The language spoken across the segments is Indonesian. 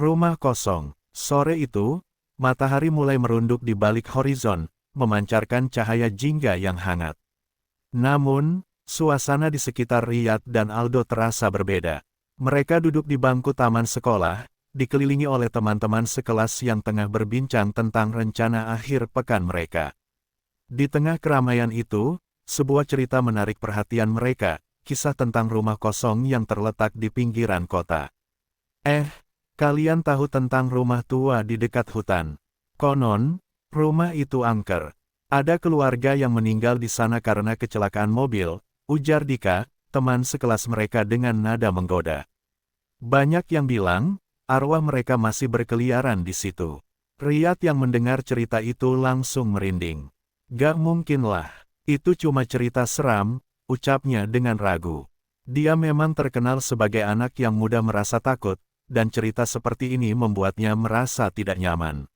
Rumah kosong. Sore itu, matahari mulai merunduk di balik horizon, memancarkan cahaya jingga yang hangat. Namun, suasana di sekitar Riyad dan Aldo terasa berbeda. Mereka duduk di bangku taman sekolah, dikelilingi oleh teman-teman sekelas yang tengah berbincang tentang rencana akhir pekan mereka. Di tengah keramaian itu, sebuah cerita menarik perhatian mereka, kisah tentang rumah kosong yang terletak di pinggiran kota. Kalian tahu tentang rumah tua di dekat hutan? Konon, rumah itu angker. Ada keluarga yang meninggal di sana karena kecelakaan mobil, ujar Dika, teman sekelas mereka dengan nada menggoda. Banyak yang bilang, arwah mereka masih berkeliaran di situ. Riyad yang mendengar cerita itu langsung merinding. Gak mungkin lah, itu cuma cerita seram, ucapnya dengan ragu. Dia memang terkenal sebagai anak yang mudah merasa takut, dan cerita seperti ini membuatnya merasa tidak nyaman.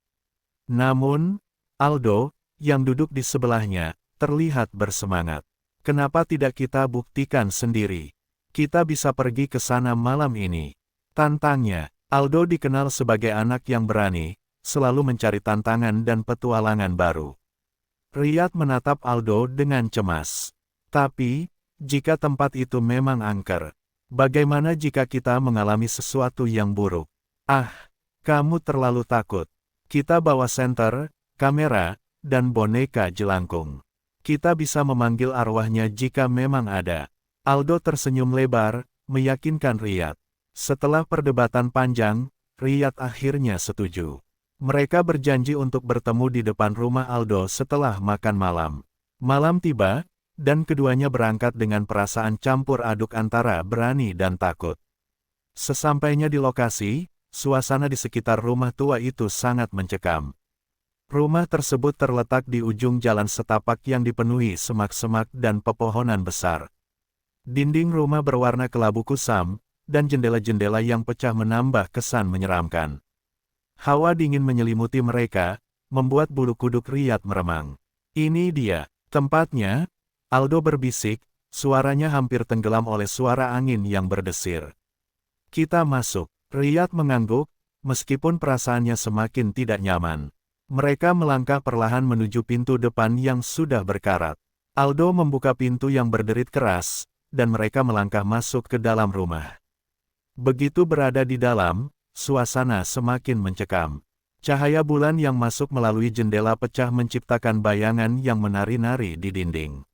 Namun, Aldo, yang duduk di sebelahnya, terlihat bersemangat. Kenapa tidak kita buktikan sendiri? Kita bisa pergi ke sana malam ini. Tantangnya. Aldo dikenal sebagai anak yang berani, selalu mencari tantangan dan petualangan baru. Riyad menatap Aldo dengan cemas. Tapi, jika tempat itu memang angker, bagaimana jika kita mengalami sesuatu yang buruk? Kamu terlalu takut. Kita bawa senter, kamera, dan boneka jelangkung. Kita bisa memanggil arwahnya jika memang ada. Aldo tersenyum lebar, meyakinkan Riyad. Setelah perdebatan panjang, Riyad akhirnya setuju. Mereka berjanji untuk bertemu di depan rumah Aldo setelah makan malam. Malam tiba, dan keduanya berangkat dengan perasaan campur aduk antara berani dan takut. Sesampainya di lokasi, suasana di sekitar rumah tua itu sangat mencekam. Rumah tersebut terletak di ujung jalan setapak yang dipenuhi semak-semak dan pepohonan besar. Dinding rumah berwarna kelabu kusam, dan jendela-jendela yang pecah menambah kesan menyeramkan. Hawa dingin menyelimuti mereka, membuat bulu kuduk Riyad meremang. Ini dia, tempatnya, Aldo berbisik, suaranya hampir tenggelam oleh suara angin yang berdesir. Kita masuk. Riyad mengangguk, meskipun perasaannya semakin tidak nyaman. Mereka melangkah perlahan menuju pintu depan yang sudah berkarat. Aldo membuka pintu yang berderit keras, dan mereka melangkah masuk ke dalam rumah. Begitu berada di dalam, suasana semakin mencekam. Cahaya bulan yang masuk melalui jendela pecah menciptakan bayangan yang menari-nari di dinding.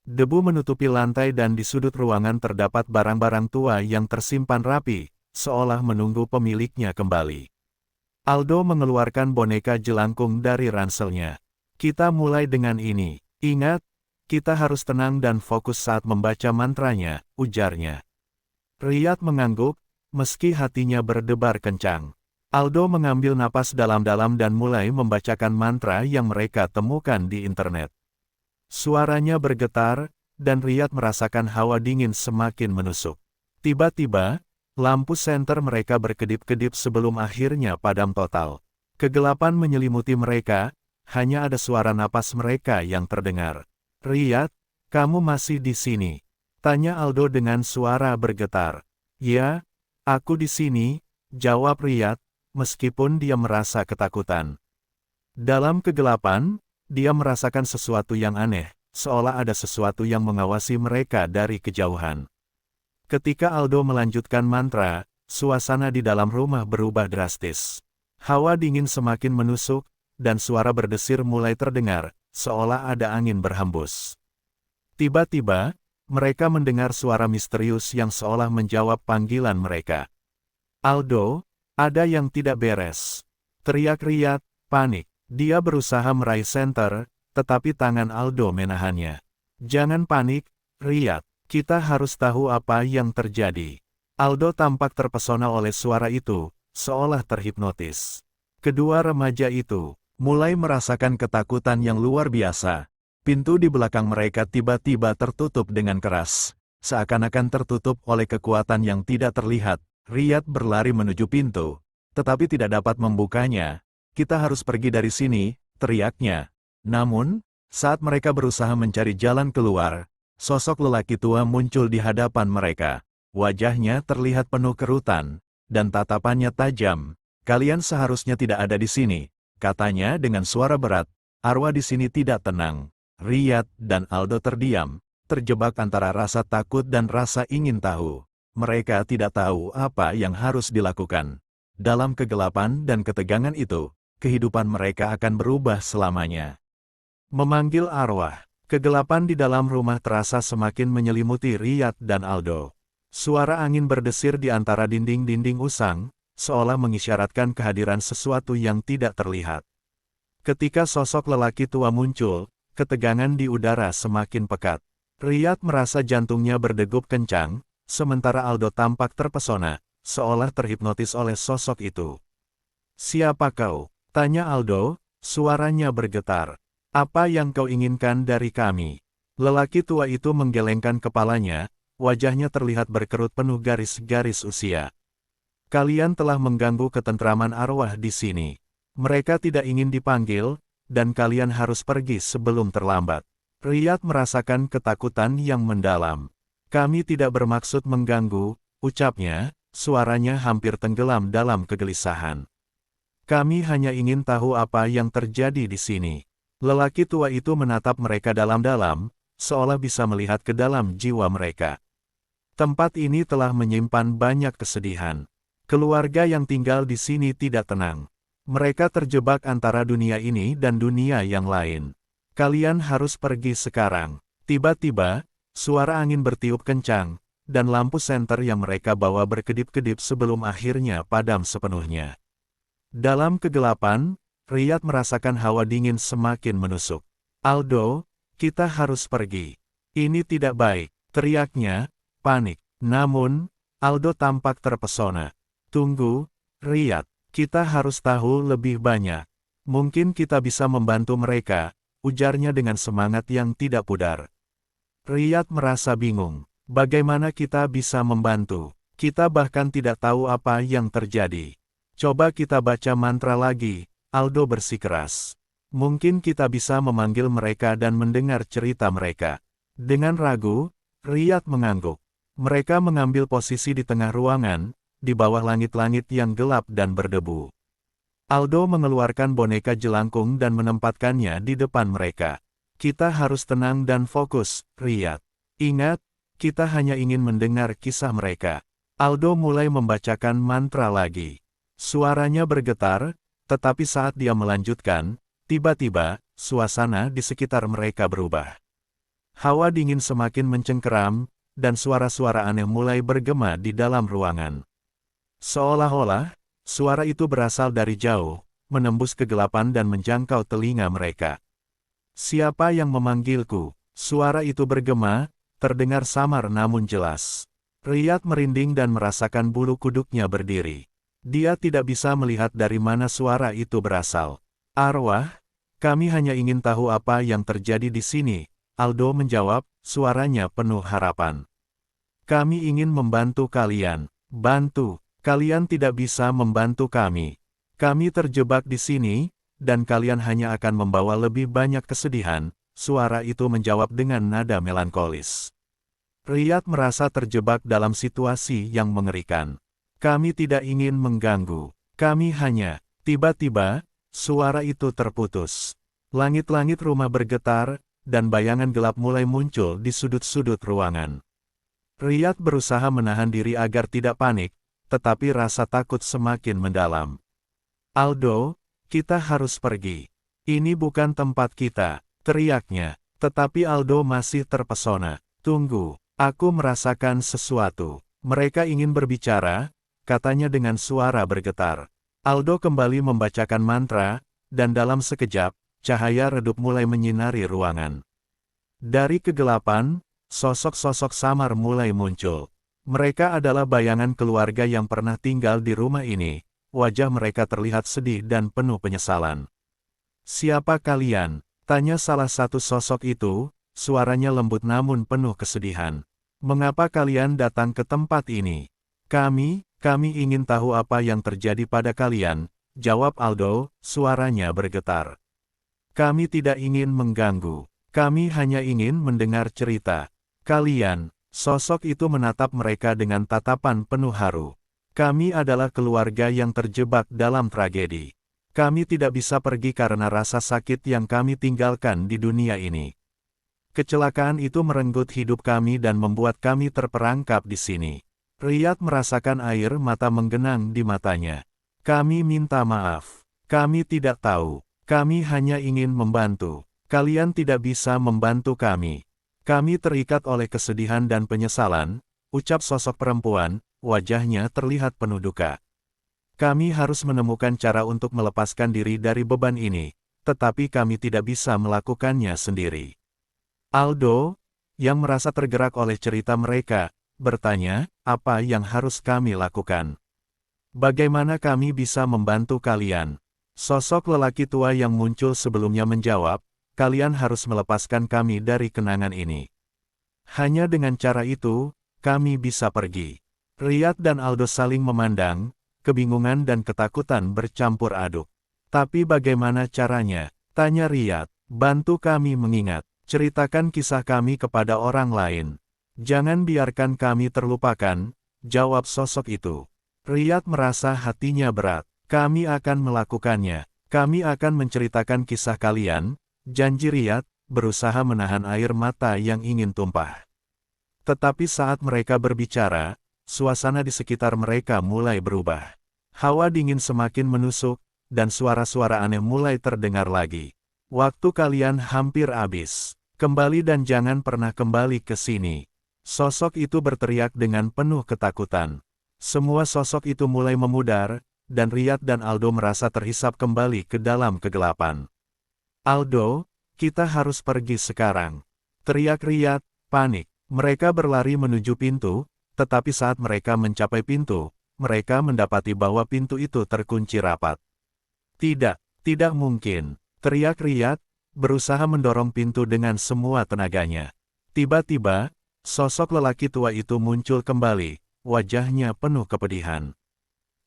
Debu menutupi lantai dan di sudut ruangan terdapat barang-barang tua yang tersimpan rapi, seolah menunggu pemiliknya kembali. Aldo mengeluarkan boneka jelangkung dari ranselnya. Kita mulai dengan ini. Ingat, kita harus tenang dan fokus saat membaca mantranya, ujarnya. Riyad mengangguk, meski hatinya berdebar kencang. Aldo mengambil napas dalam-dalam dan mulai membacakan mantra yang mereka temukan di internet. Suaranya bergetar, dan Riyad merasakan hawa dingin semakin menusuk. Tiba-tiba, lampu senter mereka berkedip-kedip sebelum akhirnya padam total. Kegelapan menyelimuti mereka, hanya ada suara napas mereka yang terdengar. Riyad, kamu masih di sini? Tanya Aldo dengan suara bergetar. Ya, aku di sini, jawab Riyad, meskipun dia merasa ketakutan. Dalam kegelapan, dia merasakan sesuatu yang aneh, seolah ada sesuatu yang mengawasi mereka dari kejauhan. Ketika Aldo melanjutkan mantra, suasana di dalam rumah berubah drastis. Hawa dingin semakin menusuk, dan suara berdesir mulai terdengar, seolah ada angin berhembus. Tiba-tiba, mereka mendengar suara misterius yang seolah menjawab panggilan mereka. Aldo, ada yang tidak beres. Teriak Riyad, panik. Dia berusaha meraih senter, tetapi tangan Aldo menahannya. Jangan panik, Riyad. Kita harus tahu apa yang terjadi. Aldo tampak terpesona oleh suara itu, seolah terhipnotis. Kedua remaja itu mulai merasakan ketakutan yang luar biasa. Pintu di belakang mereka tiba-tiba tertutup dengan keras. Seakan-akan tertutup oleh kekuatan yang tidak terlihat. Riyad berlari menuju pintu, tetapi tidak dapat membukanya. Kita harus pergi dari sini, teriaknya. Namun, saat mereka berusaha mencari jalan keluar, sosok lelaki tua muncul di hadapan mereka. Wajahnya terlihat penuh kerutan, dan tatapannya tajam, Kalian seharusnya tidak ada di sini, katanya dengan suara berat. Arwah di sini tidak tenang. Riyad dan Aldo terdiam, terjebak antara rasa takut dan rasa ingin tahu. Mereka tidak tahu apa yang harus dilakukan. Dalam kegelapan dan ketegangan itu, kehidupan mereka akan berubah selamanya. Memanggil arwah. Kegelapan di dalam rumah terasa semakin menyelimuti Riyad dan Aldo. Suara angin berdesir di antara dinding-dinding usang, seolah mengisyaratkan kehadiran sesuatu yang tidak terlihat. Ketika sosok lelaki tua muncul, ketegangan di udara semakin pekat. Riyad merasa jantungnya berdegup kencang, sementara Aldo tampak terpesona, seolah terhipnotis oleh sosok itu. "Siapa kau?" tanya Aldo, suaranya bergetar. "Apa yang kau inginkan dari kami?" Lelaki tua itu menggelengkan kepalanya, wajahnya terlihat berkerut penuh garis-garis usia. "Kalian telah mengganggu ketentraman arwah di sini. Mereka tidak ingin dipanggil, dan kalian harus pergi sebelum terlambat." Riyad merasakan ketakutan yang mendalam. "Kami tidak bermaksud mengganggu," ucapnya, suaranya hampir tenggelam dalam kegelisahan. "Kami hanya ingin tahu apa yang terjadi di sini." Lelaki tua itu menatap mereka dalam-dalam, seolah bisa melihat ke dalam jiwa mereka. Tempat ini telah menyimpan banyak kesedihan. Keluarga yang tinggal di sini tidak tenang. Mereka terjebak antara dunia ini dan dunia yang lain. "Kalian harus pergi sekarang." Tiba-tiba, suara angin bertiup kencang, dan lampu senter yang mereka bawa berkedip-kedip sebelum akhirnya padam sepenuhnya. Dalam kegelapan, Riyad merasakan hawa dingin semakin menusuk. "Aldo, kita harus pergi. Ini tidak baik," teriaknya, panik. Namun, Aldo tampak terpesona. "Tunggu, Riyad, kita harus tahu lebih banyak. Mungkin kita bisa membantu mereka," ujarnya dengan semangat yang tidak pudar. Riyad merasa bingung. Bagaimana kita bisa membantu? Kita bahkan tidak tahu apa yang terjadi. "Coba kita baca mantra lagi," Aldo bersikeras. "Mungkin kita bisa memanggil mereka dan mendengar cerita mereka." Dengan ragu, Riyad mengangguk. Mereka mengambil posisi di tengah ruangan, di bawah langit-langit yang gelap dan berdebu. Aldo mengeluarkan boneka jelangkung dan menempatkannya di depan mereka. "Kita harus tenang dan fokus, Riyad. Ingat, kita hanya ingin mendengar kisah mereka." Aldo mulai membacakan mantra lagi. Suaranya bergetar, tetapi saat dia melanjutkan, tiba-tiba, suasana di sekitar mereka berubah. Hawa dingin semakin mencengkeram, dan suara-suara aneh mulai bergema di dalam ruangan. Seolah-olah, suara itu berasal dari jauh, menembus kegelapan dan menjangkau telinga mereka. "Siapa yang memanggilku?" Suara itu bergema, terdengar samar namun jelas. Riyad merinding dan merasakan bulu kuduknya berdiri. Dia tidak bisa melihat dari mana suara itu berasal. "Arwah, kami hanya ingin tahu apa yang terjadi di sini," Aldo menjawab, suaranya penuh harapan. "Kami ingin membantu kalian." "Bantu? Kalian tidak bisa membantu kami. Kami terjebak di sini, dan kalian hanya akan membawa lebih banyak kesedihan," suara itu menjawab dengan nada melankolis. Riyad merasa terjebak dalam situasi yang mengerikan. "Kami tidak ingin mengganggu. Kami hanya..." Tiba-tiba, suara itu terputus. Langit-langit rumah bergetar, dan bayangan gelap mulai muncul di sudut-sudut ruangan. Riyad berusaha menahan diri agar tidak panik, tetapi rasa takut semakin mendalam. "Aldo, kita harus pergi. Ini bukan tempat kita," teriaknya. Tetapi Aldo masih terpesona. "Tunggu, aku merasakan sesuatu." "Mereka ingin berbicara," katanya dengan suara bergetar. Aldo kembali membacakan mantra, dan dalam sekejap, cahaya redup mulai menyinari ruangan. Dari kegelapan, sosok-sosok samar mulai muncul. Mereka adalah bayangan keluarga yang pernah tinggal di rumah ini. Wajah mereka terlihat sedih dan penuh penyesalan. "Siapa kalian?" tanya salah satu sosok itu, suaranya lembut namun penuh kesedihan. "Mengapa kalian datang ke tempat ini?" Kami ingin tahu apa yang terjadi pada kalian," jawab Aldo, suaranya bergetar. "Kami tidak ingin mengganggu. Kami hanya ingin mendengar cerita. Kalian..." Sosok itu menatap mereka dengan tatapan penuh haru. Kami adalah keluarga yang terjebak dalam tragedi. Kami tidak bisa pergi karena rasa sakit yang kami tinggalkan di dunia ini. Kecelakaan itu merenggut hidup kami dan membuat kami terperangkap di sini. Riyad merasakan air mata menggenang di matanya. Kami minta maaf. Kami tidak tahu. Kami hanya ingin membantu. Kalian tidak bisa membantu kami. Kami terikat oleh kesedihan dan penyesalan, ucap sosok perempuan, wajahnya terlihat penuh duka. Kami harus menemukan cara untuk melepaskan diri dari beban ini, tetapi kami tidak bisa melakukannya sendiri. Aldo, yang merasa tergerak oleh cerita mereka, bertanya, apa yang harus kami lakukan? Bagaimana kami bisa membantu kalian? Sosok lelaki tua yang muncul sebelumnya menjawab, kalian harus melepaskan kami dari kenangan ini. Hanya dengan cara itu, kami bisa pergi. Riyad dan Aldo saling memandang, kebingungan dan ketakutan bercampur aduk. Tapi bagaimana caranya? Tanya Riyad. Bantu kami mengingat. Ceritakan kisah kami kepada orang lain. Jangan biarkan kami terlupakan, jawab sosok itu. Riyad merasa hatinya berat. Kami akan melakukannya. Kami akan menceritakan kisah kalian, janji Riyad, berusaha menahan air mata yang ingin tumpah. Tetapi saat mereka berbicara, suasana di sekitar mereka mulai berubah. Hawa dingin semakin menusuk, dan suara-suara aneh mulai terdengar lagi. Waktu kalian hampir habis. Kembali dan jangan pernah kembali ke sini. Sosok itu berteriak dengan penuh ketakutan. Semua sosok itu mulai memudar, dan Riyad dan Aldo merasa terhisap kembali ke dalam kegelapan. Aldo, kita harus pergi sekarang. Teriak Riyad, panik. Mereka berlari menuju pintu, tetapi saat mereka mencapai pintu, mereka mendapati bahwa pintu itu terkunci rapat. Tidak, tidak mungkin, teriak Riyad, berusaha mendorong pintu dengan semua tenaganya. Tiba-tiba, sosok lelaki tua itu muncul kembali, wajahnya penuh kepedihan.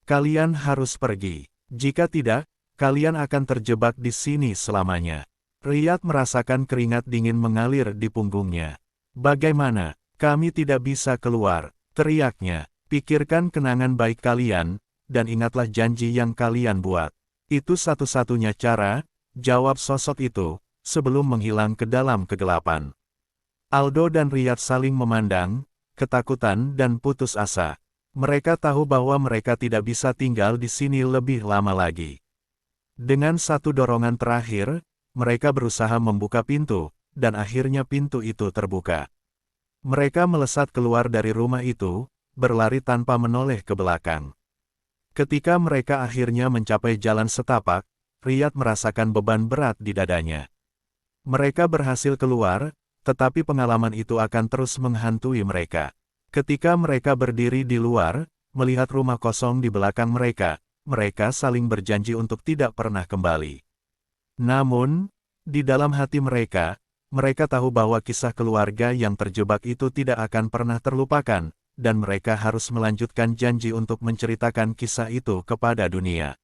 Kalian harus pergi. Jika tidak, kalian akan terjebak di sini selamanya. Riyad merasakan keringat dingin mengalir di punggungnya. Bagaimana? Kami tidak bisa keluar, teriaknya. Pikirkan kenangan baik kalian, dan ingatlah janji yang kalian buat. Itu satu-satunya cara, jawab sosok itu, sebelum menghilang ke dalam kegelapan. Aldo dan Riyad saling memandang, ketakutan dan putus asa. Mereka tahu bahwa mereka tidak bisa tinggal di sini lebih lama lagi. Dengan satu dorongan terakhir, mereka berusaha membuka pintu, dan akhirnya pintu itu terbuka. Mereka melesat keluar dari rumah itu, berlari tanpa menoleh ke belakang. Ketika mereka akhirnya mencapai jalan setapak, Riyad merasakan beban berat di dadanya. Mereka berhasil keluar, tetapi pengalaman itu akan terus menghantui mereka. Ketika mereka berdiri di luar, melihat rumah kosong di belakang mereka, mereka saling berjanji untuk tidak pernah kembali. Namun, di dalam hati mereka tahu bahwa kisah keluarga yang terjebak itu tidak akan pernah terlupakan, dan mereka harus melanjutkan janji untuk menceritakan kisah itu kepada dunia.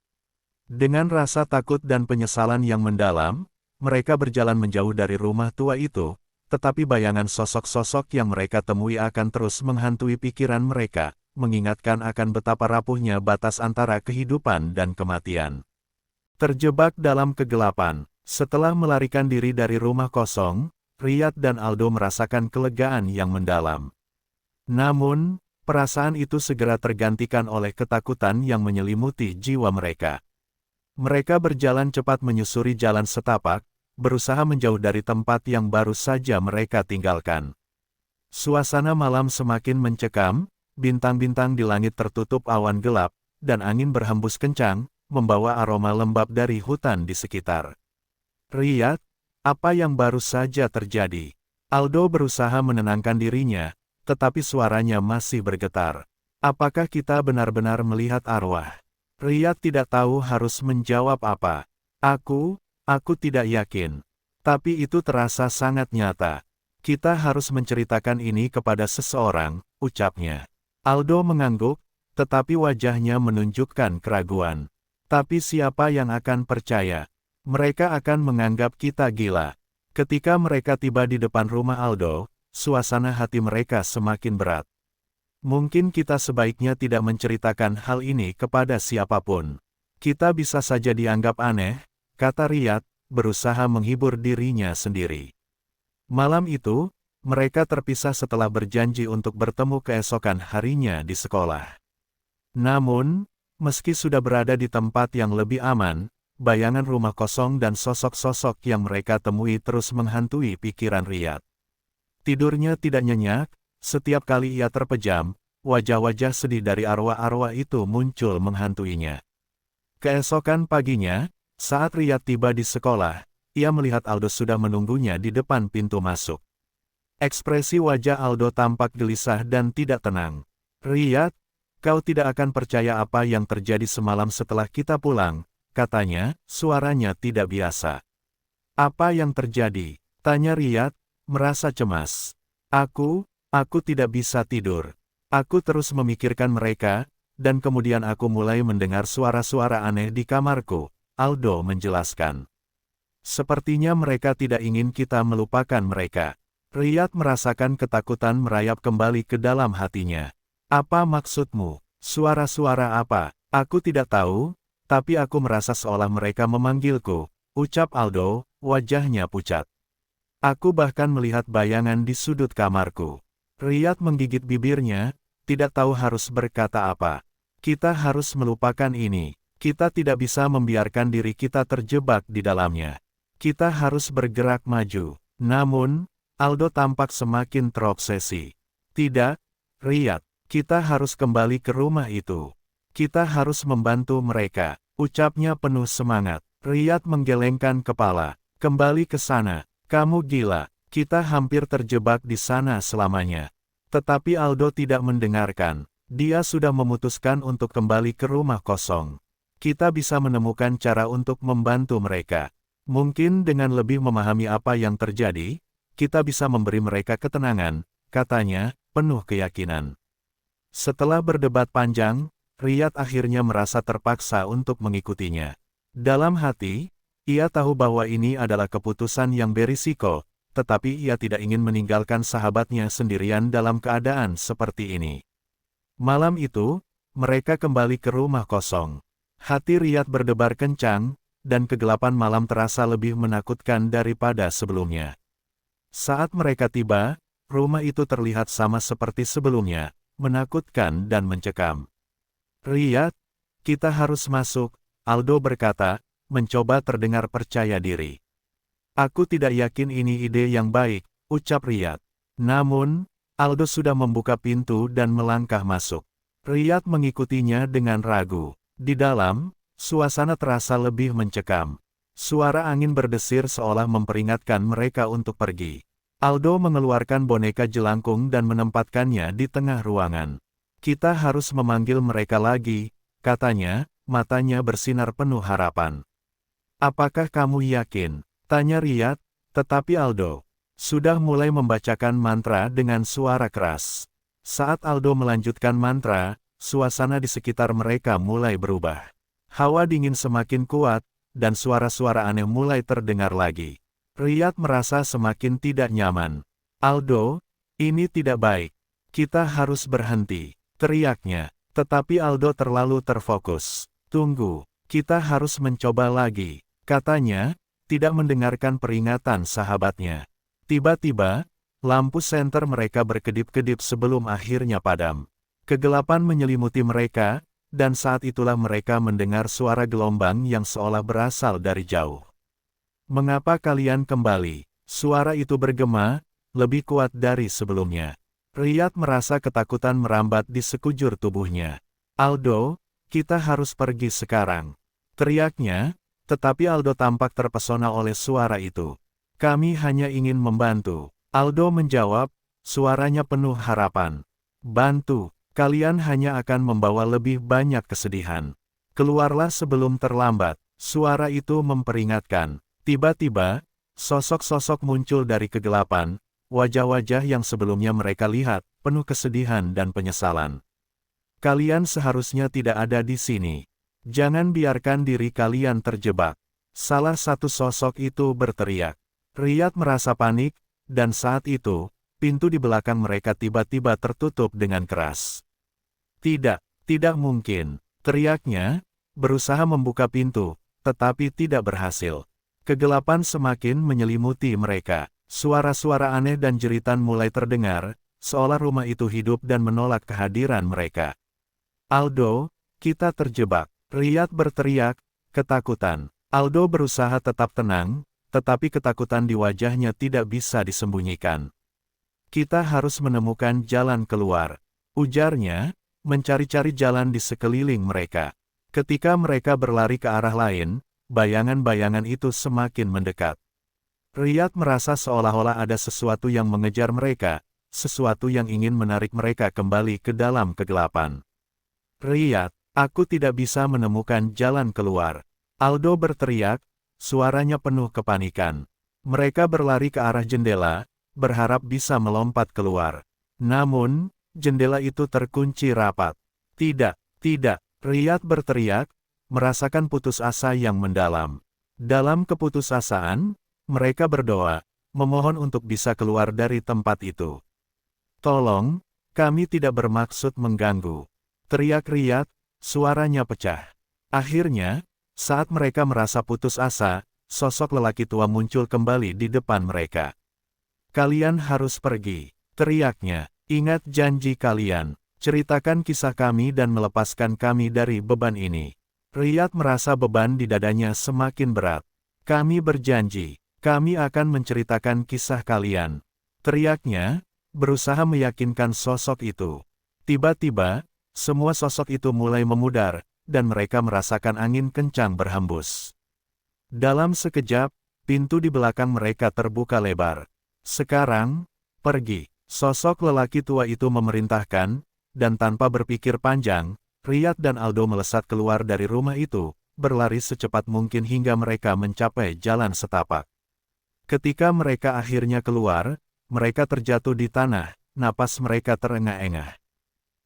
Dengan rasa takut dan penyesalan yang mendalam, mereka berjalan menjauh dari rumah tua itu, tetapi bayangan sosok-sosok yang mereka temui akan terus menghantui pikiran mereka, mengingatkan akan betapa rapuhnya batas antara kehidupan dan kematian. Terjebak dalam kegelapan. Setelah melarikan diri dari rumah kosong, Riyad dan Aldo merasakan kelegaan yang mendalam. Namun, perasaan itu segera tergantikan oleh ketakutan yang menyelimuti jiwa mereka. Mereka berjalan cepat menyusuri jalan setapak, berusaha menjauh dari tempat yang baru saja mereka tinggalkan. Suasana malam semakin mencekam, bintang-bintang di langit tertutup awan gelap, dan angin berhembus kencang, membawa aroma lembab dari hutan di sekitar. Riyad, apa yang baru saja terjadi? Aldo berusaha menenangkan dirinya, tetapi suaranya masih bergetar. Apakah kita benar-benar melihat arwah? Riyad tidak tahu harus menjawab apa. Aku tidak yakin. Tapi itu terasa sangat nyata. Kita harus menceritakan ini kepada seseorang, ucapnya. Aldo mengangguk, tetapi wajahnya menunjukkan keraguan. Tapi siapa yang akan percaya? Mereka akan menganggap kita gila. Ketika mereka tiba di depan rumah Aldo, suasana hati mereka semakin berat. Mungkin kita sebaiknya tidak menceritakan hal ini kepada siapapun. Kita bisa saja dianggap aneh, kata Riyad, berusaha menghibur dirinya sendiri. Malam itu, mereka terpisah setelah berjanji untuk bertemu keesokan harinya di sekolah. Namun, meski sudah berada di tempat yang lebih aman, bayangan rumah kosong dan sosok-sosok yang mereka temui terus menghantui pikiran Riyad. Tidurnya tidak nyenyak, setiap kali ia terpejam, wajah-wajah sedih dari arwah-arwah itu muncul menghantuinya. Keesokan paginya, saat Riyad tiba di sekolah, ia melihat Aldo sudah menunggunya di depan pintu masuk. Ekspresi wajah Aldo tampak gelisah dan tidak tenang. "Riyad, kau tidak akan percaya apa yang terjadi semalam setelah kita pulang," katanya, suaranya tidak biasa. "Apa yang terjadi?" tanya Riyad, merasa cemas. Aku tidak bisa tidur. Aku terus memikirkan mereka, dan kemudian aku mulai mendengar suara-suara aneh di kamarku," Aldo menjelaskan. "Sepertinya mereka tidak ingin kita melupakan mereka." Riyad merasakan ketakutan merayap kembali ke dalam hatinya. "Apa maksudmu? Suara-suara apa?" "Aku tidak tahu, tapi aku merasa seolah mereka memanggilku," ucap Aldo, wajahnya pucat. "Aku bahkan melihat bayangan di sudut kamarku." Riyad menggigit bibirnya, tidak tahu harus berkata apa. "Kita harus melupakan ini. Kita tidak bisa membiarkan diri kita terjebak di dalamnya. Kita harus bergerak maju." Namun, Aldo tampak semakin terobsesi. "Tidak, Riyad, kita harus kembali ke rumah itu. Kita harus membantu mereka," ucapnya penuh semangat. Riyad menggelengkan kepala. "Kembali ke sana. Kamu gila. Kita hampir terjebak di sana selamanya." Tetapi Aldo tidak mendengarkan. Dia sudah memutuskan untuk kembali ke rumah kosong. "Kita bisa menemukan cara untuk membantu mereka. Mungkin dengan lebih memahami apa yang terjadi, kita bisa memberi mereka ketenangan," katanya, penuh keyakinan. Setelah berdebat panjang, Riyad akhirnya merasa terpaksa untuk mengikutinya. Dalam hati, ia tahu bahwa ini adalah keputusan yang berisiko, tetapi ia tidak ingin meninggalkan sahabatnya sendirian dalam keadaan seperti ini. Malam itu, mereka kembali ke rumah kosong. Hati Riyad berdebar kencang, dan kegelapan malam terasa lebih menakutkan daripada sebelumnya. Saat mereka tiba, rumah itu terlihat sama seperti sebelumnya, menakutkan dan mencekam. "Riyad, kita harus masuk," Aldo berkata, mencoba terdengar percaya diri. "Aku tidak yakin ini ide yang baik," ucap Riyad. Namun, Aldo sudah membuka pintu dan melangkah masuk. Riyad mengikutinya dengan ragu. Di dalam, suasana terasa lebih mencekam. Suara angin berdesir seolah memperingatkan mereka untuk pergi. Aldo mengeluarkan boneka jelangkung dan menempatkannya di tengah ruangan. "Kita harus memanggil mereka lagi," katanya, matanya bersinar penuh harapan. "Apakah kamu yakin?" tanya Riyad, tetapi Aldo sudah mulai membacakan mantra dengan suara keras. Saat Aldo melanjutkan mantra, suasana di sekitar mereka mulai berubah. Hawa dingin semakin kuat, dan suara-suara aneh mulai terdengar lagi. Riyad merasa semakin tidak nyaman. "Aldo, ini tidak baik. Kita harus berhenti," teriaknya. Tetapi Aldo terlalu terfokus. "Tunggu, kita harus mencoba lagi," katanya, tidak mendengarkan peringatan sahabatnya. Tiba-tiba, lampu senter mereka berkedip-kedip sebelum akhirnya padam. Kegelapan menyelimuti mereka, dan saat itulah mereka mendengar suara gelombang yang seolah berasal dari jauh. "Mengapa kalian kembali?" Suara itu bergema, lebih kuat dari sebelumnya. Riyad merasa ketakutan merambat di sekujur tubuhnya. "Aldo, kita harus pergi sekarang," teriaknya, tetapi Aldo tampak terpesona oleh suara itu. "Kami hanya ingin membantu," Aldo menjawab, suaranya penuh harapan. "Bantu, kalian hanya akan membawa lebih banyak kesedihan. Keluarlah sebelum terlambat," suara itu memperingatkan. Tiba-tiba, sosok-sosok muncul dari kegelapan, wajah-wajah yang sebelumnya mereka lihat, penuh kesedihan dan penyesalan. "Kalian seharusnya tidak ada di sini. Jangan biarkan diri kalian terjebak," salah satu sosok itu berteriak. Riyad merasa panik, dan saat itu, pintu di belakang mereka tiba-tiba tertutup dengan keras. Tidak, tidak mungkin, teriaknya, berusaha membuka pintu, tetapi tidak berhasil. Kegelapan semakin menyelimuti mereka. Suara-suara aneh dan jeritan mulai terdengar, seolah rumah itu hidup dan menolak kehadiran mereka. Aldo, kita terjebak. Riyad berteriak, ketakutan. Aldo berusaha tetap tenang, tetapi ketakutan di wajahnya tidak bisa disembunyikan. Kita harus menemukan jalan keluar, ujarnya, mencari-cari jalan di sekeliling mereka. Ketika mereka berlari ke arah lain, bayangan-bayangan itu semakin mendekat. Riyad merasa seolah-olah ada sesuatu yang mengejar mereka, sesuatu yang ingin menarik mereka kembali ke dalam kegelapan. Riyad, aku tidak bisa menemukan jalan keluar. Aldo berteriak, suaranya penuh kepanikan. Mereka berlari ke arah jendela, berharap bisa melompat keluar. Namun, jendela itu terkunci rapat. Tidak, tidak, Riyad berteriak, merasakan putus asa yang mendalam. Dalam keputusasaan, mereka berdoa, memohon untuk bisa keluar dari tempat itu. Tolong, kami tidak bermaksud mengganggu. Teriak Riyad, suaranya pecah. Akhirnya, saat mereka merasa putus asa, sosok lelaki tua muncul kembali di depan mereka. Kalian harus pergi, teriaknya. Ingat janji kalian, ceritakan kisah kami dan melepaskan kami dari beban ini. Riyad merasa beban di dadanya semakin berat. Kami berjanji, kami akan menceritakan kisah kalian. Teriaknya, berusaha meyakinkan sosok itu. Tiba-tiba, semua sosok itu mulai memudar, dan mereka merasakan angin kencang berhembus. Dalam sekejap, pintu di belakang mereka terbuka lebar. Sekarang, pergi. Sosok lelaki tua itu memerintahkan, dan tanpa berpikir panjang, Riyad dan Aldo melesat keluar dari rumah itu, berlari secepat mungkin hingga mereka mencapai jalan setapak. Ketika mereka akhirnya keluar, mereka terjatuh di tanah, napas mereka terengah-engah.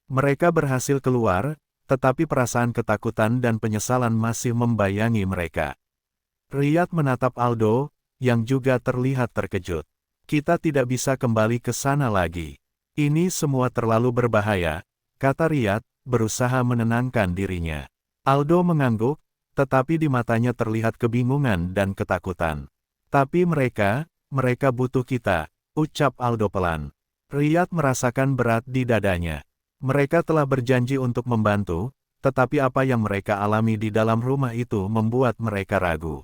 Mereka berhasil keluar, tetapi perasaan ketakutan dan penyesalan masih membayangi mereka. Riyad menatap Aldo, yang juga terlihat terkejut. Kita tidak bisa kembali ke sana lagi. Ini semua terlalu berbahaya, kata Riyad, berusaha menenangkan dirinya. Aldo mengangguk, tetapi di matanya terlihat kebingungan dan ketakutan. Tapi mereka butuh kita, ucap Aldo pelan. Riyad merasakan berat di dadanya. Mereka telah berjanji untuk membantu, tetapi apa yang mereka alami di dalam rumah itu membuat mereka ragu.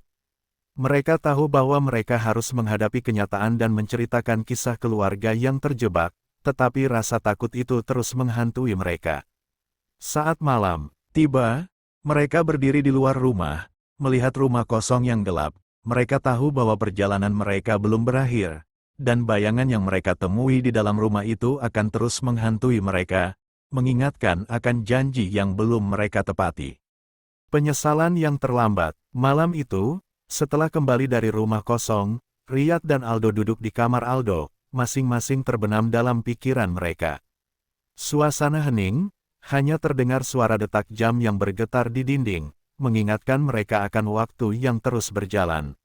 Mereka tahu bahwa mereka harus menghadapi kenyataan dan menceritakan kisah keluarga yang terjebak, tetapi rasa takut itu terus menghantui mereka. Saat malam tiba, mereka berdiri di luar rumah, melihat rumah kosong yang gelap. Mereka tahu bahwa perjalanan mereka belum berakhir, dan bayangan yang mereka temui di dalam rumah itu akan terus menghantui mereka, mengingatkan akan janji yang belum mereka tepati. Penyesalan yang terlambat. Malam itu, setelah kembali dari rumah kosong, Riyad dan Aldo duduk di kamar Aldo, masing-masing terbenam dalam pikiran mereka. Suasana hening, hanya terdengar suara detak jam yang bergetar di dinding, mengingatkan mereka akan waktu yang terus berjalan.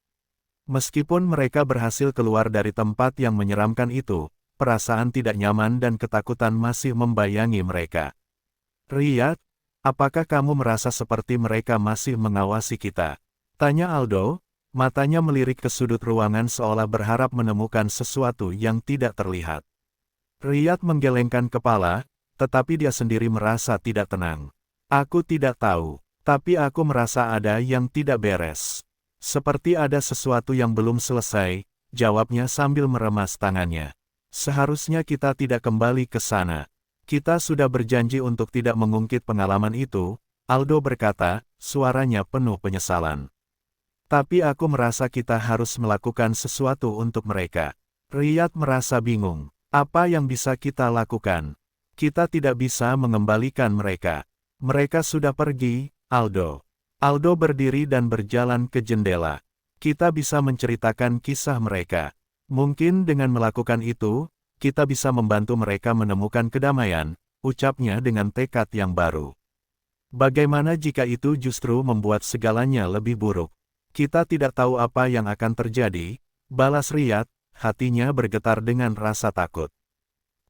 Meskipun mereka berhasil keluar dari tempat yang menyeramkan itu, perasaan tidak nyaman dan ketakutan masih membayangi mereka. Riyad, apakah kamu merasa seperti mereka masih mengawasi kita? Tanya Aldo, matanya melirik ke sudut ruangan seolah berharap menemukan sesuatu yang tidak terlihat. Riyad menggelengkan kepala, tetapi dia sendiri merasa tidak tenang. Aku tidak tahu, tapi aku merasa ada yang tidak beres. Seperti ada sesuatu yang belum selesai, jawabnya sambil meremas tangannya. Seharusnya kita tidak kembali ke sana. Kita sudah berjanji untuk tidak mengungkit pengalaman itu, Aldo berkata, suaranya penuh penyesalan. Tapi aku merasa kita harus melakukan sesuatu untuk mereka. Riyad merasa bingung. Apa yang bisa kita lakukan? Kita tidak bisa mengembalikan mereka. Mereka sudah pergi, Aldo. Aldo berdiri dan berjalan ke jendela. Kita bisa menceritakan kisah mereka. Mungkin dengan melakukan itu, kita bisa membantu mereka menemukan kedamaian, ucapnya dengan tekad yang baru. Bagaimana jika itu justru membuat segalanya lebih buruk? Kita tidak tahu apa yang akan terjadi, balas Riyad, hatinya bergetar dengan rasa takut.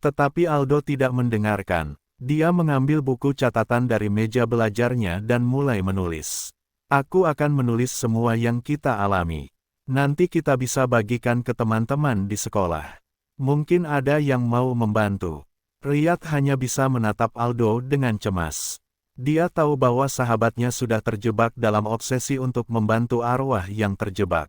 Tetapi Aldo tidak mendengarkan. Dia mengambil buku catatan dari meja belajarnya dan mulai menulis. Aku akan menulis semua yang kita alami. Nanti kita bisa bagikan ke teman-teman di sekolah. Mungkin ada yang mau membantu. Riyad hanya bisa menatap Aldo dengan cemas. Dia tahu bahwa sahabatnya sudah terjebak dalam obsesi untuk membantu arwah yang terjebak.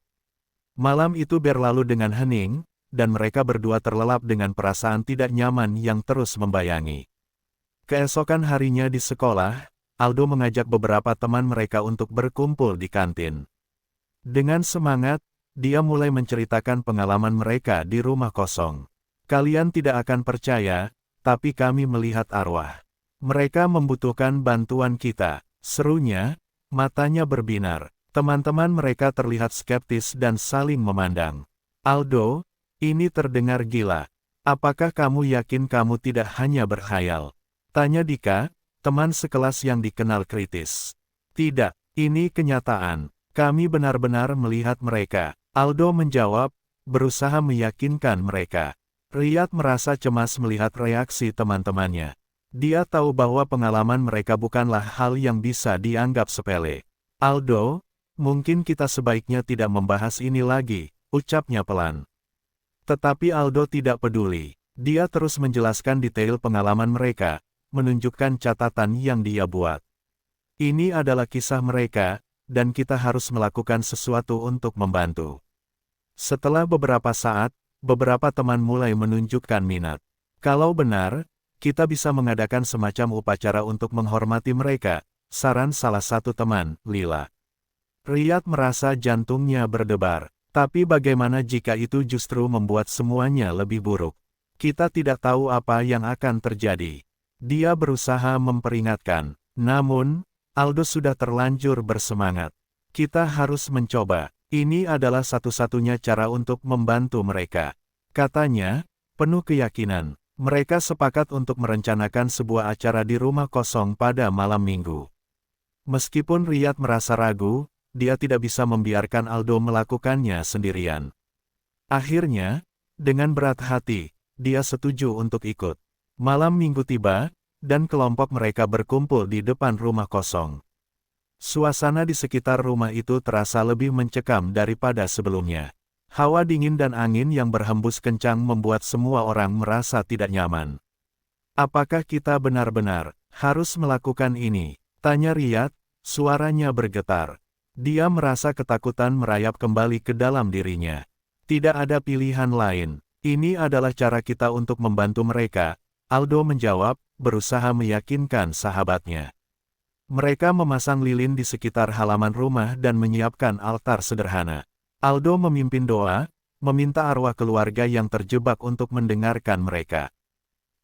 Malam itu berlalu dengan hening, dan mereka berdua terlelap dengan perasaan tidak nyaman yang terus membayangi. Keesokan harinya di sekolah, Aldo mengajak beberapa teman mereka untuk berkumpul di kantin. Dengan semangat, dia mulai menceritakan pengalaman mereka di rumah kosong. Kalian tidak akan percaya, tapi kami melihat arwah. Mereka membutuhkan bantuan kita, serunya, matanya berbinar. Teman-teman mereka terlihat skeptis dan saling memandang. Aldo, ini terdengar gila. Apakah kamu yakin kamu tidak hanya berkhayal? Tanya Dika, teman sekelas yang dikenal kritis. Tidak, ini kenyataan. Kami benar-benar melihat mereka. Aldo menjawab, berusaha meyakinkan mereka. Riyad merasa cemas melihat reaksi teman-temannya. Dia tahu bahwa pengalaman mereka bukanlah hal yang bisa dianggap sepele. Aldo, mungkin kita sebaiknya tidak membahas ini lagi, ucapnya pelan. Tetapi Aldo tidak peduli. Dia terus menjelaskan detail pengalaman mereka, menunjukkan catatan yang dia buat. Ini adalah kisah mereka, dan kita harus melakukan sesuatu untuk membantu. Setelah beberapa saat, beberapa teman mulai menunjukkan minat. Kalau benar, kita bisa mengadakan semacam upacara untuk menghormati mereka, saran salah satu teman, Lila. Riyad merasa jantungnya berdebar. Tapi bagaimana jika itu justru membuat semuanya lebih buruk? Kita tidak tahu apa yang akan terjadi. Dia berusaha memperingatkan. Namun, Aldo sudah terlanjur bersemangat. Kita harus mencoba. Ini adalah satu-satunya cara untuk membantu mereka. Katanya, penuh keyakinan. Mereka sepakat untuk merencanakan sebuah acara di rumah kosong pada malam minggu. Meskipun Riyad merasa ragu, dia tidak bisa membiarkan Aldo melakukannya sendirian. Akhirnya, dengan berat hati, dia setuju untuk ikut. Malam minggu tiba, dan kelompok mereka berkumpul di depan rumah kosong. Suasana di sekitar rumah itu terasa lebih mencekam daripada sebelumnya. Hawa dingin dan angin yang berhembus kencang membuat semua orang merasa tidak nyaman. Apakah kita benar-benar harus melakukan ini? Tanya Riyad, suaranya bergetar. Dia merasa ketakutan merayap kembali ke dalam dirinya. Tidak ada pilihan lain. Ini adalah cara kita untuk membantu mereka, Aldo menjawab, berusaha meyakinkan sahabatnya. Mereka memasang lilin di sekitar halaman rumah dan menyiapkan altar sederhana. Aldo memimpin doa, meminta arwah keluarga yang terjebak untuk mendengarkan mereka.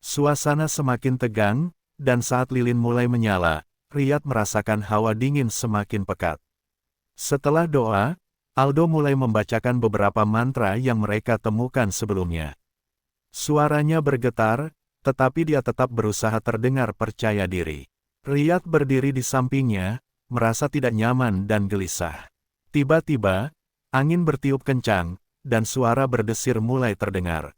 Suasana semakin tegang, dan saat lilin mulai menyala, Riyad merasakan hawa dingin semakin pekat. Setelah doa, Aldo mulai membacakan beberapa mantra yang mereka temukan sebelumnya. Suaranya bergetar, tetapi dia tetap berusaha terdengar percaya diri. Riyad berdiri di sampingnya, merasa tidak nyaman dan gelisah. Tiba-tiba, angin bertiup kencang, dan suara berdesir mulai terdengar.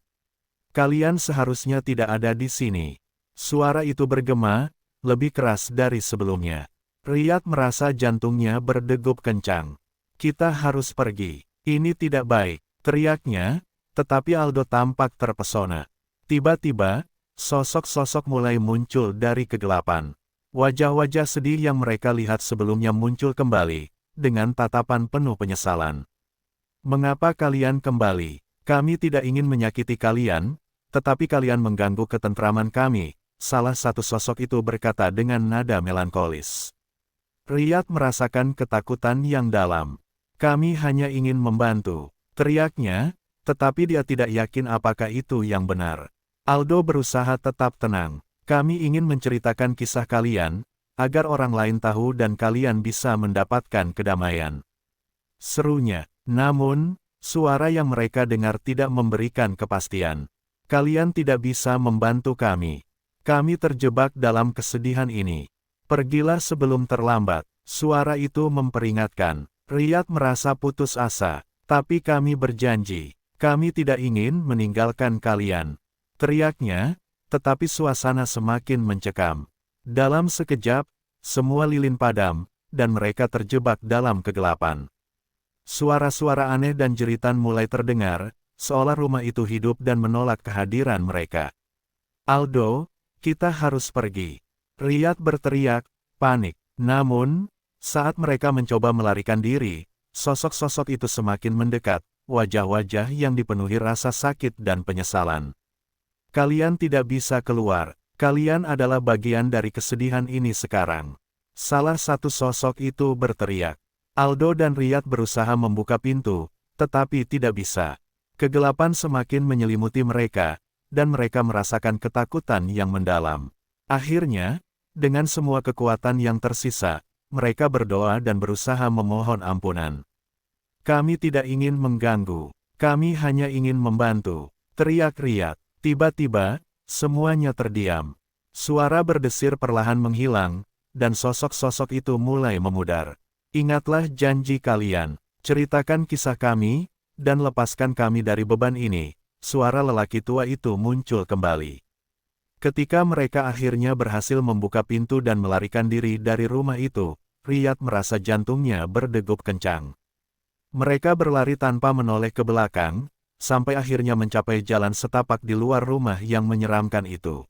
Kalian seharusnya tidak ada di sini. Suara itu bergema, lebih keras dari sebelumnya. Riyad merasa jantungnya berdegup kencang. Kita harus pergi. Ini tidak baik, teriaknya, tetapi Aldo tampak terpesona. Tiba-tiba, sosok-sosok mulai muncul dari kegelapan. Wajah-wajah sedih yang mereka lihat sebelumnya muncul kembali, dengan tatapan penuh penyesalan. Mengapa kalian kembali? Kami tidak ingin menyakiti kalian, tetapi kalian mengganggu ketentraman kami, salah satu sosok itu berkata dengan nada melankolis. Riyad merasakan ketakutan yang dalam. Kami hanya ingin membantu, teriaknya, tetapi dia tidak yakin apakah itu yang benar. Aldo berusaha tetap tenang. Kami ingin menceritakan kisah kalian, agar orang lain tahu dan kalian bisa mendapatkan kedamaian. Serunya, namun, suara yang mereka dengar tidak memberikan kepastian. Kalian tidak bisa membantu kami. Kami terjebak dalam kesedihan ini. Pergilah sebelum terlambat. Suara itu memperingatkan. Riyad merasa putus asa, tapi kami berjanji. Kami tidak ingin meninggalkan kalian. Teriaknya, tetapi suasana semakin mencekam. Dalam sekejap, semua lilin padam, dan mereka terjebak dalam kegelapan. Suara-suara aneh dan jeritan mulai terdengar, seolah rumah itu hidup dan menolak kehadiran mereka. Aldo, kita harus pergi. Riyad berteriak, panik. Namun, saat mereka mencoba melarikan diri, sosok-sosok itu semakin mendekat, wajah-wajah yang dipenuhi rasa sakit dan penyesalan. Kalian tidak bisa keluar, kalian adalah bagian dari kesedihan ini sekarang. Salah satu sosok itu berteriak. Aldo dan Riyad berusaha membuka pintu, tetapi tidak bisa. Kegelapan semakin menyelimuti mereka, dan mereka merasakan ketakutan yang mendalam. Akhirnya, dengan semua kekuatan yang tersisa, mereka berdoa dan berusaha memohon ampunan. Kami tidak ingin mengganggu, kami hanya ingin membantu, teriak Riyad. Tiba-tiba, semuanya terdiam. Suara berdesir perlahan menghilang, dan sosok-sosok itu mulai memudar. Ingatlah janji kalian, ceritakan kisah kami, dan lepaskan kami dari beban ini. Suara lelaki tua itu muncul kembali. Ketika mereka akhirnya berhasil membuka pintu dan melarikan diri dari rumah itu, Riyad merasa jantungnya berdegup kencang. Mereka berlari tanpa menoleh ke belakang, sampai akhirnya mencapai jalan setapak di luar rumah yang menyeramkan itu.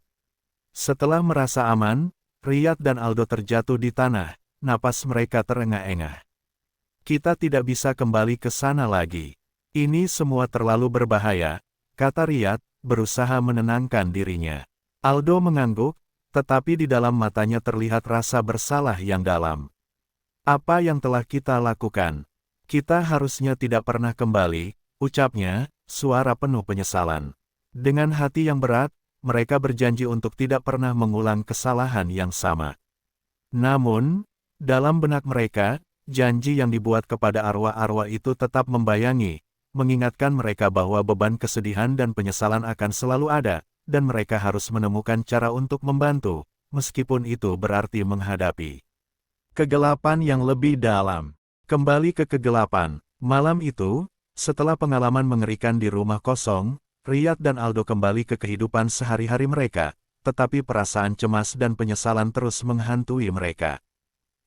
Setelah merasa aman, Riyad dan Aldo terjatuh di tanah, napas mereka terengah-engah. Kita tidak bisa kembali ke sana lagi. Ini semua terlalu berbahaya, kata Riyad, berusaha menenangkan dirinya. Aldo mengangguk, tetapi di dalam matanya terlihat rasa bersalah yang dalam. Apa yang telah kita lakukan? Kita harusnya tidak pernah kembali, ucapnya, suara penuh penyesalan. Dengan hati yang berat, mereka berjanji untuk tidak pernah mengulang kesalahan yang sama. Namun, dalam benak mereka, janji yang dibuat kepada arwah-arwah itu tetap membayangi, mengingatkan mereka bahwa beban kesedihan dan penyesalan akan selalu ada, dan mereka harus menemukan cara untuk membantu, meskipun itu berarti menghadapi kegelapan yang lebih dalam. Kembali ke kegelapan, malam itu, setelah pengalaman mengerikan di rumah kosong, Riyad dan Aldo kembali ke kehidupan sehari-hari mereka, tetapi perasaan cemas dan penyesalan terus menghantui mereka.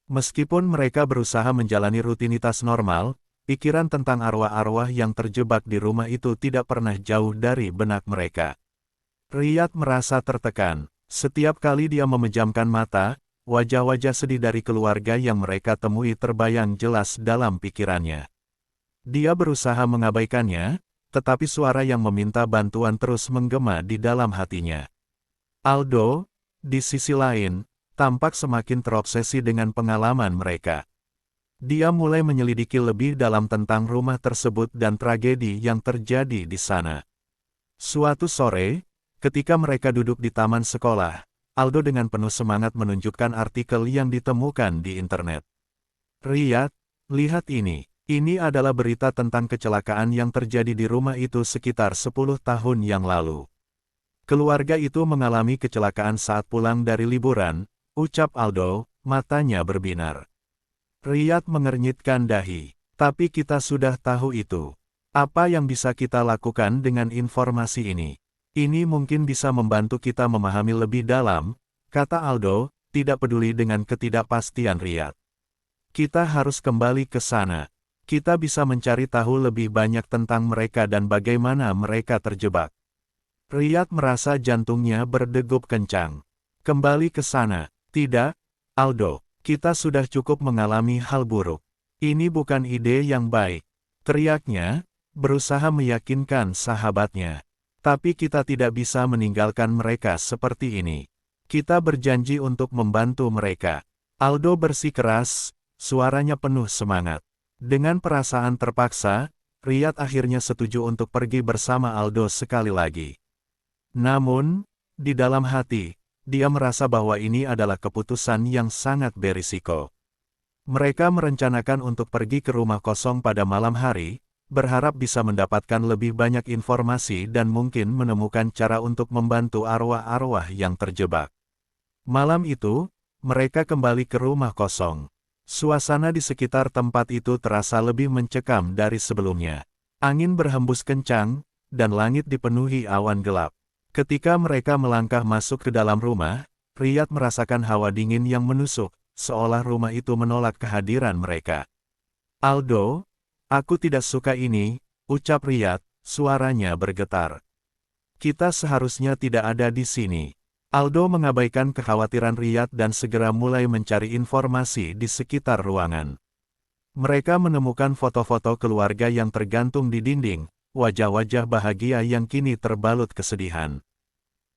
Meskipun mereka berusaha menjalani rutinitas normal, pikiran tentang arwah-arwah yang terjebak di rumah itu tidak pernah jauh dari benak mereka. Riyad merasa tertekan. Setiap kali dia memejamkan mata, wajah-wajah sedih dari keluarga yang mereka temui terbayang jelas dalam pikirannya. Dia berusaha mengabaikannya, tetapi suara yang meminta bantuan terus menggema di dalam hatinya. Aldo, di sisi lain, tampak semakin terobsesi dengan pengalaman mereka. Dia mulai menyelidiki lebih dalam tentang rumah tersebut dan tragedi yang terjadi di sana. Suatu sore, ketika mereka duduk di taman sekolah, Aldo dengan penuh semangat menunjukkan artikel yang ditemukan di internet. Riyad, lihat ini. Ini adalah berita tentang kecelakaan yang terjadi di rumah itu sekitar 10 tahun yang lalu. Keluarga itu mengalami kecelakaan saat pulang dari liburan, ucap Aldo, matanya berbinar. Riyad mengernyitkan dahi. Tapi kita sudah tahu itu. Apa yang bisa kita lakukan dengan informasi ini? Ini mungkin bisa membantu kita memahami lebih dalam, kata Aldo, tidak peduli dengan ketidakpastian Riyad. Kita harus kembali ke sana. Kita bisa mencari tahu lebih banyak tentang mereka dan bagaimana mereka terjebak. Riyad merasa jantungnya berdegup kencang. Kembali ke sana. Tidak, Aldo, kita sudah cukup mengalami hal buruk. Ini bukan ide yang baik, teriaknya, berusaha meyakinkan sahabatnya. Tapi kita tidak bisa meninggalkan mereka seperti ini. Kita berjanji untuk membantu mereka. Aldo bersikeras, suaranya penuh semangat. Dengan perasaan terpaksa, Riyad akhirnya setuju untuk pergi bersama Aldo sekali lagi. Namun, di dalam hati, dia merasa bahwa ini adalah keputusan yang sangat berisiko. Mereka merencanakan untuk pergi ke rumah kosong pada malam hari, berharap bisa mendapatkan lebih banyak informasi dan mungkin menemukan cara untuk membantu arwah-arwah yang terjebak. Malam itu, mereka kembali ke rumah kosong. Suasana di sekitar tempat itu terasa lebih mencekam dari sebelumnya. Angin berhembus kencang, dan langit dipenuhi awan gelap. Ketika mereka melangkah masuk ke dalam rumah, Riyad merasakan hawa dingin yang menusuk, seolah rumah itu menolak kehadiran mereka. "Aldo, aku tidak suka ini," ucap Riyad, suaranya bergetar. "Kita seharusnya tidak ada di sini." Aldo mengabaikan kekhawatiran Riyad dan segera mulai mencari informasi di sekitar ruangan. Mereka menemukan foto-foto keluarga yang tergantung di dinding, wajah-wajah bahagia yang kini terbalut kesedihan.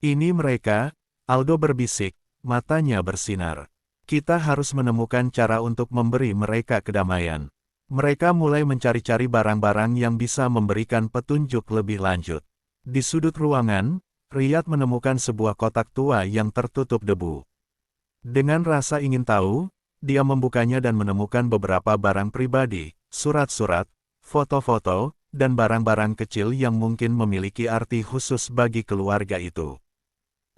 "Ini mereka," Aldo berbisik, matanya bersinar. "Kita harus menemukan cara untuk memberi mereka kedamaian." Mereka mulai mencari-cari barang-barang yang bisa memberikan petunjuk lebih lanjut. Di sudut ruangan, Riyad menemukan sebuah kotak tua yang tertutup debu. Dengan rasa ingin tahu, dia membukanya dan menemukan beberapa barang pribadi, surat-surat, foto-foto, dan barang-barang kecil yang mungkin memiliki arti khusus bagi keluarga itu.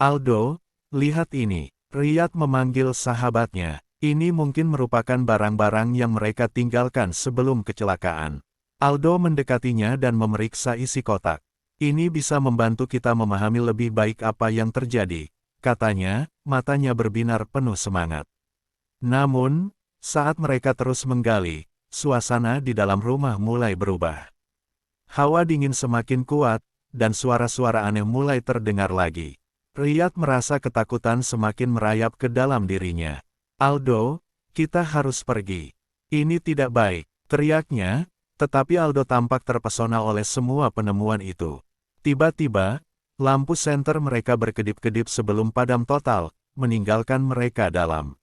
"Aldo, lihat ini," Riyad memanggil sahabatnya. "Ini mungkin merupakan barang-barang yang mereka tinggalkan sebelum kecelakaan." Aldo mendekatinya dan memeriksa isi kotak. "Ini bisa membantu kita memahami lebih baik apa yang terjadi," katanya, matanya berbinar penuh semangat. Namun, saat mereka terus menggali, suasana di dalam rumah mulai berubah. Hawa dingin semakin kuat, dan suara-suara aneh mulai terdengar lagi. Riyad merasa ketakutan semakin merayap ke dalam dirinya. "Aldo, kita harus pergi. Ini tidak baik," teriaknya, tetapi Aldo tampak terpesona oleh semua penemuan itu. Tiba-tiba, lampu senter mereka berkedip-kedip sebelum padam total, meninggalkan mereka dalam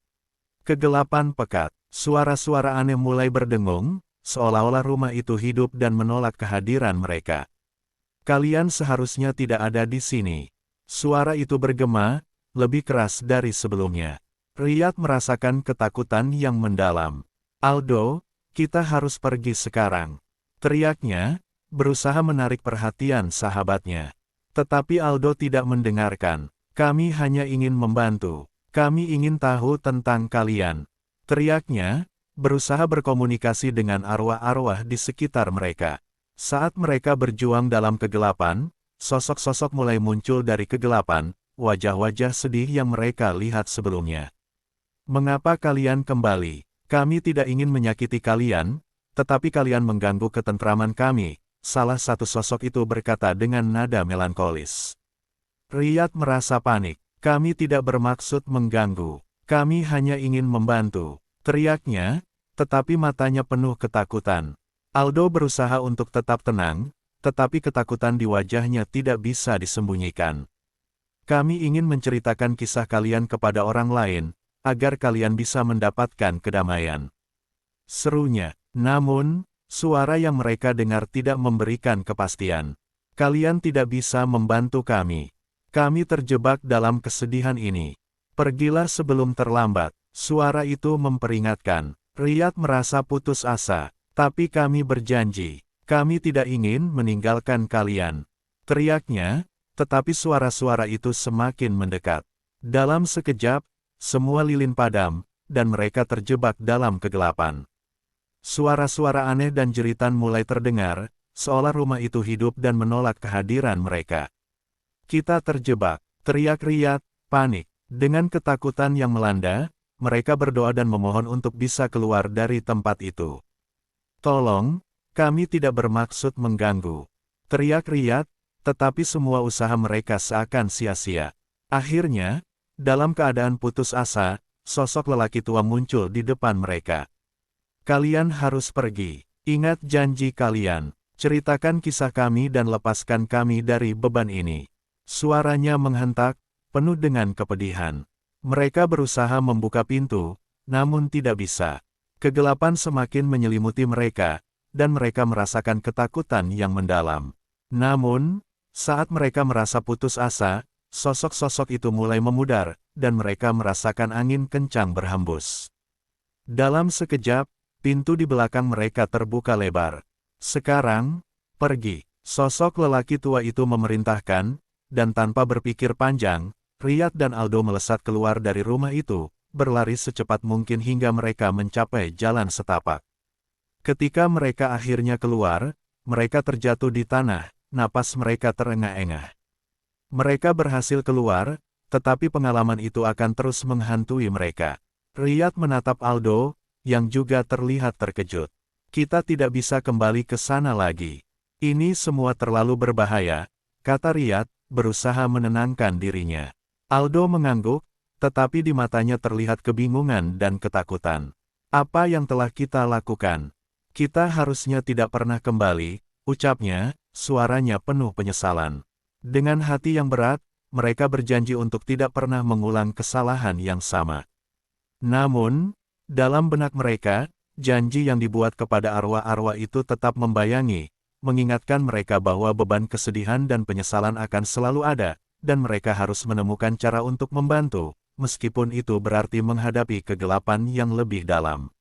kegelapan pekat. Suara-suara aneh mulai berdengung, seolah-olah rumah itu hidup dan menolak kehadiran mereka. "Kalian seharusnya tidak ada di sini." Suara itu bergema, lebih keras dari sebelumnya. Riyad merasakan ketakutan yang mendalam. "Aldo, kita harus pergi sekarang," teriaknya, berusaha menarik perhatian sahabatnya. Tetapi Aldo tidak mendengarkan. "Kami hanya ingin membantu. Kami ingin tahu tentang kalian," teriaknya, berusaha berkomunikasi dengan arwah-arwah di sekitar mereka. Saat mereka berjuang dalam kegelapan, sosok-sosok mulai muncul dari kegelapan, wajah-wajah sedih yang mereka lihat sebelumnya. "Mengapa kalian kembali? Kami tidak ingin menyakiti kalian, tetapi kalian mengganggu ketentraman kami," salah satu sosok itu berkata dengan nada melankolis. Riyad merasa panik. "Kami tidak bermaksud mengganggu. Kami hanya ingin membantu," teriaknya, tetapi matanya penuh ketakutan. Aldo berusaha untuk tetap tenang, tetapi ketakutan di wajahnya tidak bisa disembunyikan. "Kami ingin menceritakan kisah kalian kepada orang lain, agar kalian bisa mendapatkan kedamaian," serunya. Namun, suara yang mereka dengar tidak memberikan kepastian. "Kalian tidak bisa membantu kami. Kami terjebak dalam kesedihan ini. Pergilah sebelum terlambat," suara itu memperingatkan. Riyad merasa putus asa. "Tapi kami berjanji, kami tidak ingin meninggalkan kalian," teriaknya, tetapi suara-suara itu semakin mendekat. Dalam sekejap, semua lilin padam, dan mereka terjebak dalam kegelapan. Suara-suara aneh dan jeritan mulai terdengar, seolah rumah itu hidup dan menolak kehadiran mereka. "Kita terjebak," teriak Riyad, panik. Dengan ketakutan yang melanda, mereka berdoa dan memohon untuk bisa keluar dari tempat itu. "Tolong, kami tidak bermaksud mengganggu," teriak Riyad, tetapi semua usaha mereka seakan sia-sia. Akhirnya, dalam keadaan putus asa, sosok lelaki tua muncul di depan mereka. "Kalian harus pergi. Ingat janji kalian. Ceritakan kisah kami dan lepaskan kami dari beban ini." Suaranya menghentak, penuh dengan kepedihan. Mereka berusaha membuka pintu, namun tidak bisa. Kegelapan semakin menyelimuti mereka, dan mereka merasakan ketakutan yang mendalam. Namun, saat mereka merasa putus asa, sosok-sosok itu mulai memudar, dan mereka merasakan angin kencang berhembus. Dalam sekejap, pintu di belakang mereka terbuka lebar. "Sekarang, pergi," sosok lelaki tua itu memerintahkan, dan tanpa berpikir panjang, Riyad dan Aldo melesat keluar dari rumah itu, berlari secepat mungkin hingga mereka mencapai jalan setapak. Ketika mereka akhirnya keluar, mereka terjatuh di tanah, napas mereka terengah-engah. Mereka berhasil keluar, tetapi pengalaman itu akan terus menghantui mereka. Riyad menatap Aldo, yang juga terlihat terkejut. Kita tidak bisa kembali ke sana lagi. Ini semua terlalu berbahaya, kata Riyad, berusaha menenangkan dirinya. Aldo mengangguk, tetapi di matanya terlihat kebingungan dan ketakutan. Apa yang telah kita lakukan? Kita harusnya tidak pernah kembali, ucapnya, suaranya penuh penyesalan. Dengan hati yang berat, mereka berjanji untuk tidak pernah mengulang kesalahan yang sama. Namun, dalam benak mereka, janji yang dibuat kepada arwah-arwah itu tetap membayangi, mengingatkan mereka bahwa beban kesedihan dan penyesalan akan selalu ada, dan mereka harus menemukan cara untuk membantu, meskipun itu berarti menghadapi kegelapan yang lebih dalam.